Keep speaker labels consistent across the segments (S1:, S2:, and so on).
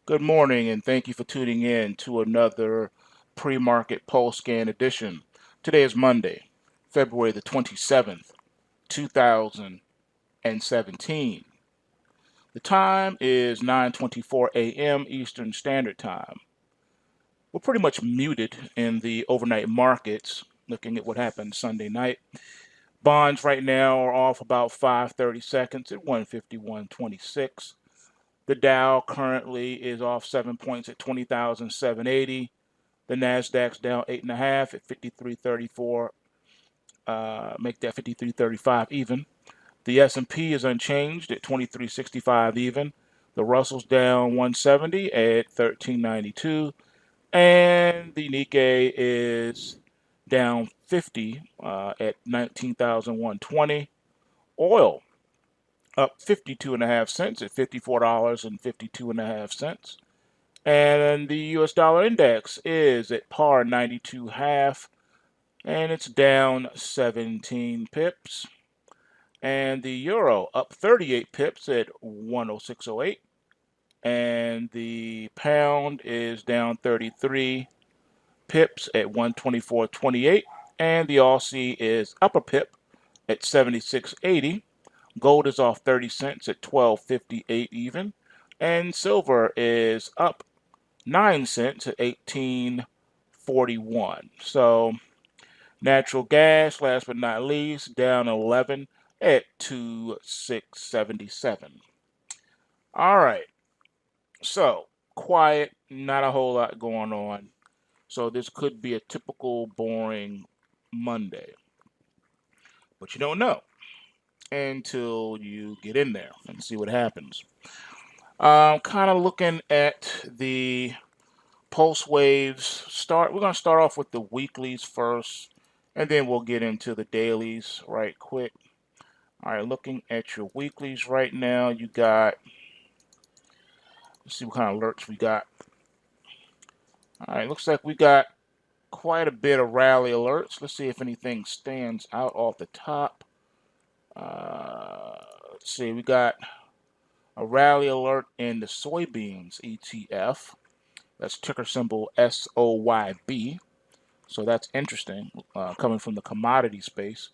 S1: Good morning, and thank you for tuning in to another pre-market pulse scan edition. Today is Monday, February the 27th, 2017. The time is 9:24 a.m. Eastern Standard Time. We're pretty much muted in the overnight markets, looking at what happened Sunday night. Bonds right now are off about 5/30 seconds at 151.26. The Dow currently is off 7 points at 20,780. The Nasdaq's down 8.5 at 53.34. Make that 53.35 even. The S&P is unchanged at 23.65 even. The Russell's down 170 at 13.92, and the Nikkei is down 50 at 19,120. Oil up 52.5 cents at $54.52.5. And the US dollar index is at par 92.5, and it's down 17 pips. And the euro up 38 pips at 106.08. And the pound is down 33 pips at 124.28. And the Aussie is up a pip at 76.80. Gold is off 30 cents at 12.58 even. And silver is up 9 cents at 18.41. So natural gas, last but not least, down 11 at 2,677. All right. So quiet, not a whole lot going on. So this could be a typical boring Monday. But you don't know until you get in there and see what happens. Kind of looking at the pulse waves. We're going to start off with the weeklies first, and then we'll get into the dailies right quick. All right, looking at your weeklies right now, you got, let's see what kind of alerts we got. All right, looks like we got quite a bit of rally alerts. Let's see if anything stands out off the top. Let's see, we got a rally alert in the soybeans ETF. That's ticker symbol SOYB. So that's interesting, coming from the commodity space,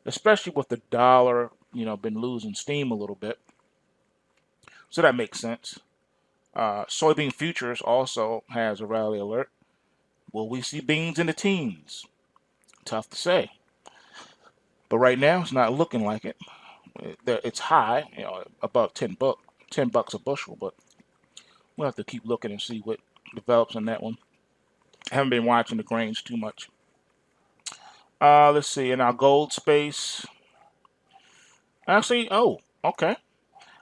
S1: especially with the dollar, been losing steam a little bit. So that makes sense. Soybean futures also has a rally alert. Will we see beans in the teens? Tough to say. But right now, it's not looking like it. It's high, above 10 bucks a bushel. But we'll have to keep looking and see what develops on that one. I haven't been watching the grains too much. Let's see. In our gold space, actually, oh, okay.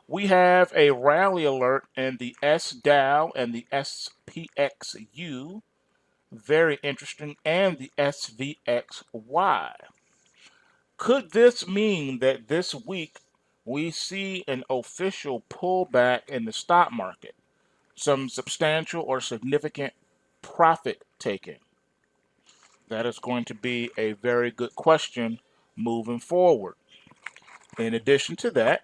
S1: We have a rally alert in the S-Dow and the SPXU. Very interesting. And the SVXY. Could this mean that this week we see an official pullback in the stock market? Some substantial or significant profit taking? That is going to be a very good question moving forward. In addition to that,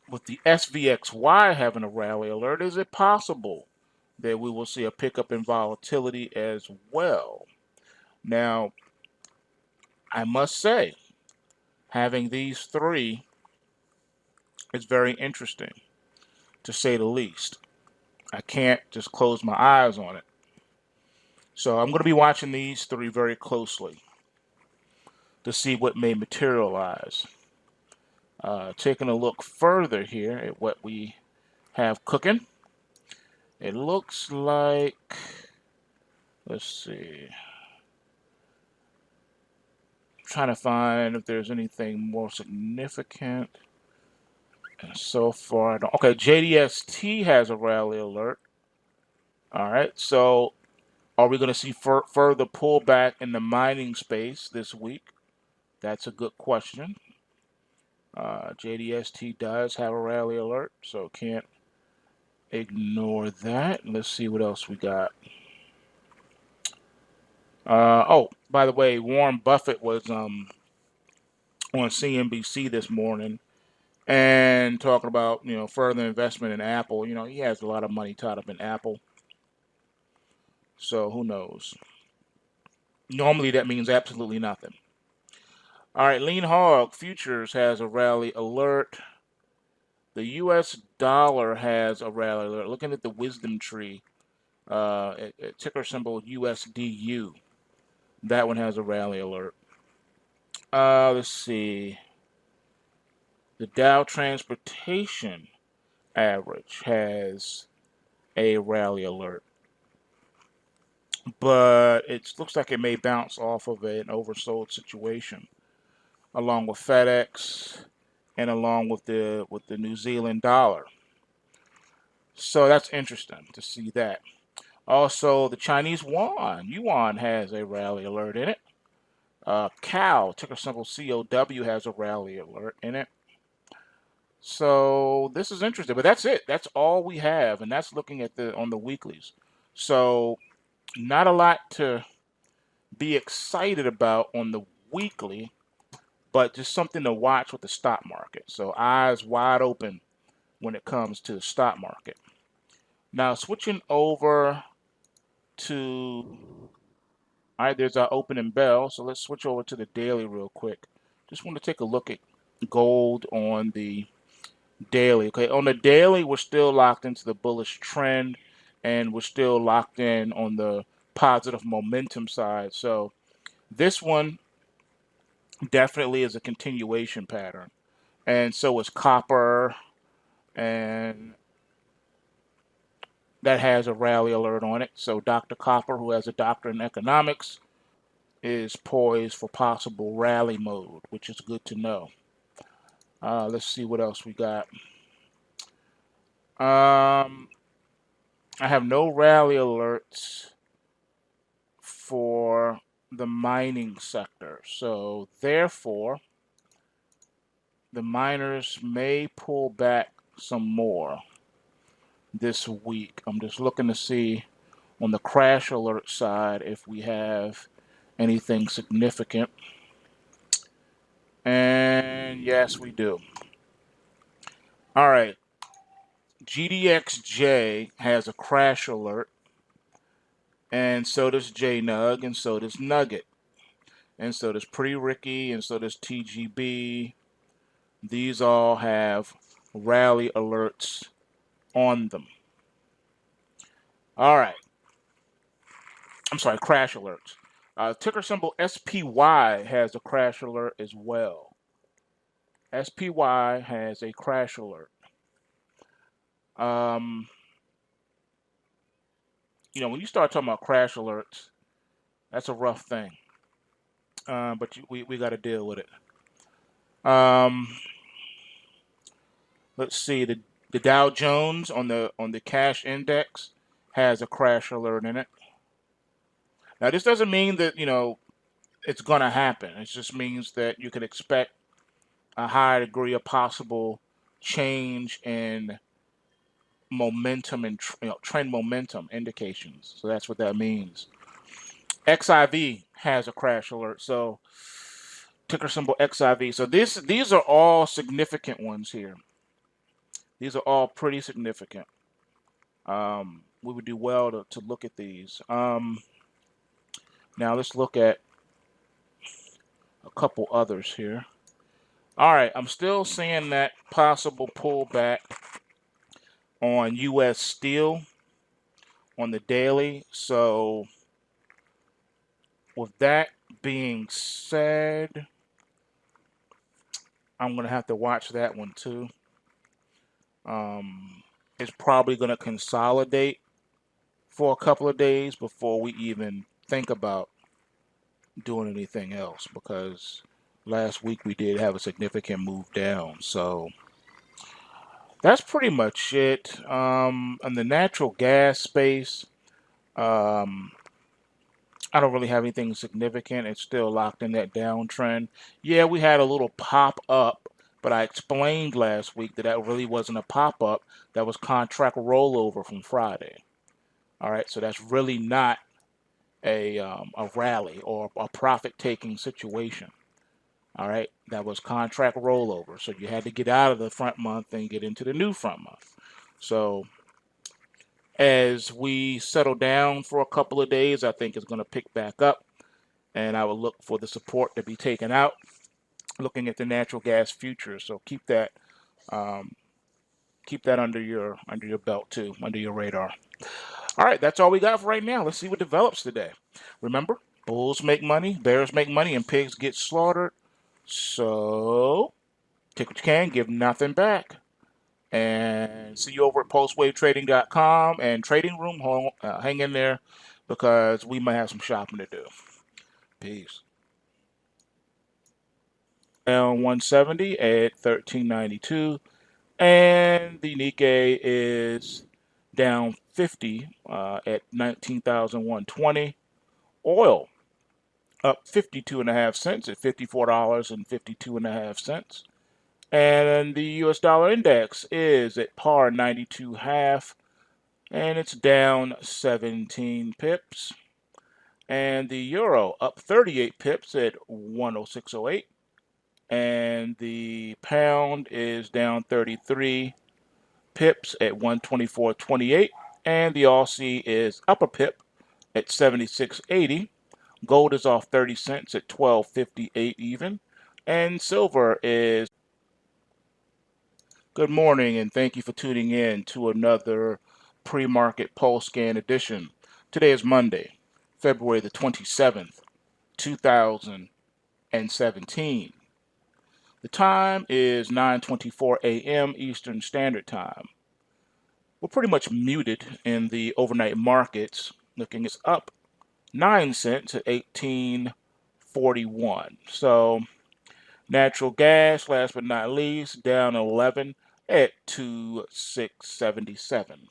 S1: with the SVXY having a rally alert, is it possible that we will see a pickup in volatility as well? Now, I must say, having these three is very interesting, to say the least. I can't just close my eyes on it. So I'm going to be watching these three very closely to see what may materialize. Taking a look further here at what we have cooking, it looks like, let's see, trying to find if there's anything more significant. And so far, I don't. Okay, JDST has a rally alert. All right, so are we going to see further pullback in the mining space this week? That's a good question. JDST does have a rally alert, so can't ignore that. Let's see what else we got. Oh, by the way, Warren Buffett was on CNBC this morning, and talking about further investment in Apple. He has a lot of money tied up in Apple, so who knows? Normally that means absolutely nothing. All right, Lean Hog Futures has a rally alert. The U.S. dollar has a rally alert. Looking at the wisdom tree, ticker symbol USDU. That one has a rally alert. Let's see. The Dow Transportation Average has a rally alert, but it looks like it may bounce off of an oversold situation, along with FedEx and along with the New Zealand dollar. So that's interesting to see that. Also, the Chinese yuan has a rally alert in it. Cow, ticker symbol COW, has a rally alert in it. So this is interesting, but that's it. That's all we have, and that's looking at on the weeklies. So not a lot to be excited about on the weekly, but just something to watch with the stock market. So eyes wide open when it comes to the stock market. Now switching over to, all right, there's our opening bell. So let's switch over to the daily real quick. Just want to take a look at gold on the daily. Okay, on the daily, we're still locked into the bullish trend, and we're still locked in on the positive momentum side. So this one definitely is a continuation pattern, and so is copper, and that has a rally alert on it. So Dr. Copper, who has a doctorate in economics, is poised for possible rally mode, which is good to know. Let's see what else we got. I have no rally alerts for the mining sector. So therefore, the miners may pull back some more this week. I'm just looking to see on the crash alert side if we have anything significant. And yes, we do. All right. GDXJ has a crash alert, and so does JNUG, and so does Nugget, and so does Pretty Ricky, and so does TGB. These all have rally alerts on them. All right. I'm sorry, crash alerts. Ticker symbol SPY has a crash alert as well. SPY has a crash alert. Um, when you start talking about crash alerts, that's a rough thing. But we got to deal with it. Let's see. The Dow Jones on the cash index has a crash alert in it. Now this doesn't mean that it's gonna happen. It just means that you can expect a high degree of possible change in momentum and trend momentum indications. So that's what that means. XIV has a crash alert. So ticker symbol XIV. So these are all significant ones here. These are all pretty significant. We would do well to look at these. Now let's look at a couple others here. All right, I'm still seeing that possible pullback on U.S. steel on the daily. So with that being said, I'm going to have to watch that one too. It's probably going to consolidate for a couple of days before we even think about doing anything else, because last week we did have a significant move down. So that's pretty much it. In the natural gas space, I don't really have anything significant. It's still locked in that downtrend. Yeah, we had a little pop up, but I explained last week that really wasn't a pop up. That was contract rollover from Friday. All right, so that's really not a rally or a profit taking situation. All right, that was contract rollover. So you had to get out of the front month and get into the new front month. So as we settle down for a couple of days, I think it's going to pick back up, and I will look for the support to be taken out. Looking at the natural gas futures, so um, keep that under your belt too, under your radar. All right, that's all we got for right now. Let's see what develops today. Remember, bulls make money, bears make money, and pigs get slaughtered. So take what you can, give nothing back. And see you over at pulsewavetrading.com and trading room. Hang in there because we might have some shopping to do. Peace. Down 170 at 1392. And the Nikkei is down 50 at 19,120. Oil up 52.5 cents at $54.52.5. And the US dollar index is at par 92.5, and it's down 17 pips. And the euro up 38 pips at 106.08. And the pound is down 33 pips at 124.28. And the Aussie is up a pip at 76.80. Gold is off 30 cents at 12.58 even. And silver is. Good morning, and thank you for tuning in to another pre-market pulse scan edition. Today is Monday, February the 27th, 2017. The time is 9:24 a.m. Eastern Standard Time. We're pretty much muted in the overnight markets. Looking, it's up 9 cents at 18.41. So natural gas, last but not least, down 11 at 2,677.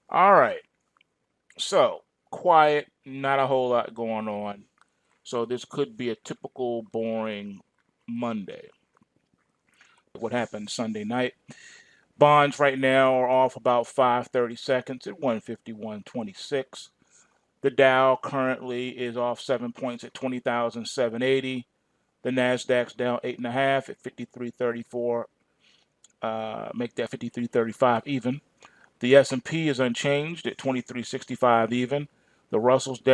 S1: All right. So quiet, not a whole lot going on. So this could be a typical boring Monday. What happened Sunday night? Bonds right now are off about 5/30 seconds at 151.26. The Dow currently is off 7 points at 20,780. The Nasdaq's down 8.5 at 53.34. Make that 53.35 even. The S&P is unchanged at 23.65 even. The Russell's down